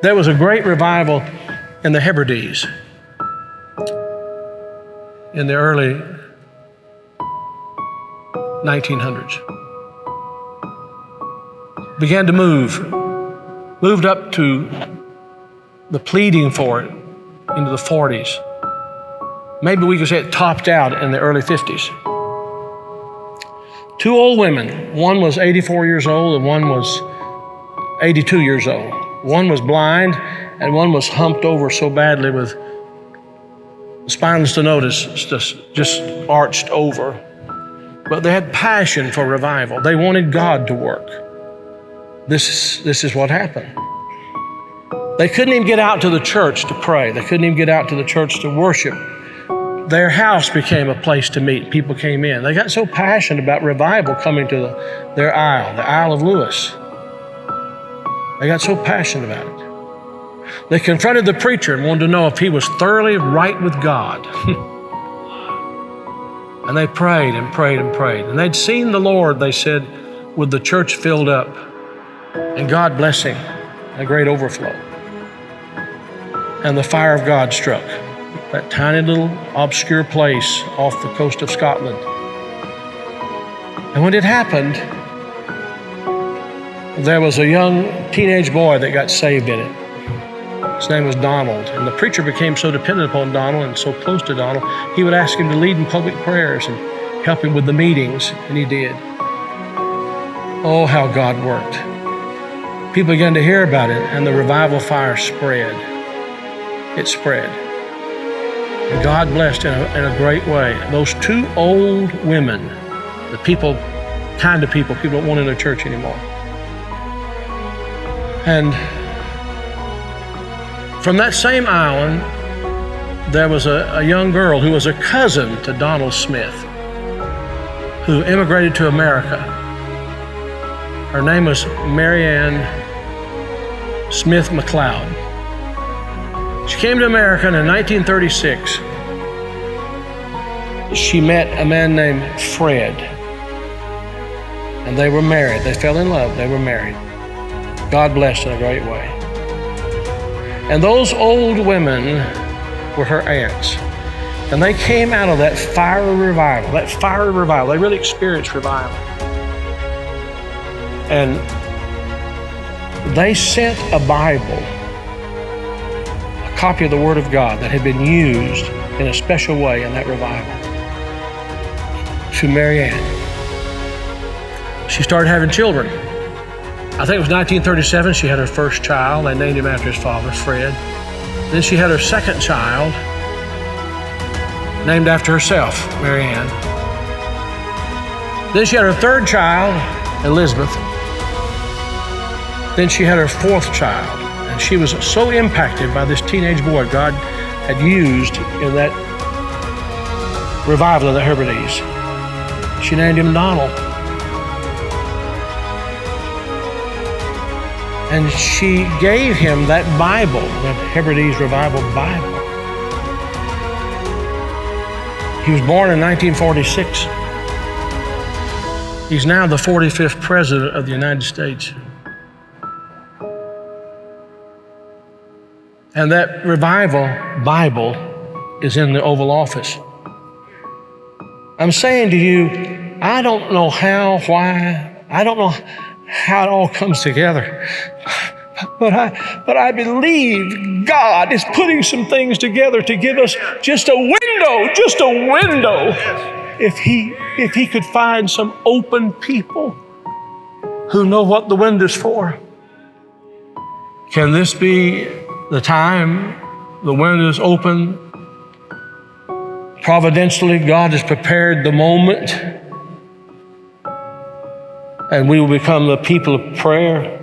There was a great revival in the Hebrides in the early 1900s. Began to moved up to the pleading for it into the 40s. Maybe we could say it topped out in the early 50s. Two old women, one was 84 years old and one was 82 years old. One was blind and one was humped over so badly with spinal stenosis, just arched over. But they had passion for revival. They wanted God to work. This is what happened. They couldn't even get out to the church to pray. They couldn't even get out to the church to worship. Their house became a place to meet. People came in. They got so passionate about revival coming to their isle, the Isle of Lewis. They got so passionate about it. They confronted the preacher and wanted to know if he was thoroughly right with God. And they prayed and prayed and prayed. And they'd seen the Lord, they said, with the church filled up and God blessing, a great overflow. And the fire of God struck that tiny little obscure place off the coast of Scotland. And when it happened, there was a young teenage boy that got saved in it. His name was Donald. And the preacher became so dependent upon Donald and so close to Donald, he would ask him to lead in public prayers and help him with the meetings, and he did. Oh, how God worked. People began to hear about it, and the revival fire spread. It spread. And God blessed in a great way. Those two old women, the kind of people don't want in their church anymore. And from that same island, there was a young girl who was a cousin to Donald Smith, who immigrated to America. Her name was Marianne Smith McLeod. She came to America and in 1936. She met a man named Fred, and they were married. They fell in love. They were married. God blessed in a great way. And those old women were her aunts. And they came out of that fiery revival, They really experienced revival. And they sent a Bible, a copy of the Word of God that had been used in a special way in that revival, to Marianne. She started having children. I think it was 1937, she had her first child. They named him after his father, Fred. Then she had her second child, named after herself, Marianne. Then she had her third child, Elizabeth. Then she had her fourth child, and she was so impacted by this teenage boy God had used in that revival of the Hebrides. She named him Donald. And she gave him that Bible, that Hebrides Revival Bible. He was born in 1946. He's now the 45th President of the United States. And that Revival Bible is in the Oval Office. I'm saying to you, I don't know how, why, I don't know how it all comes together. But I believe God is putting some things together to give us just a window. If he could find some open people who know what the window's for. Can this be the time the window's open? Providentially, God has prepared the moment, and we will become the people of prayer,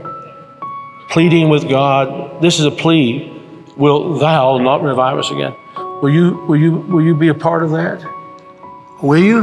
pleading with God. This is a plea. Will thou not revive us again? Will you be a part of that? Will you?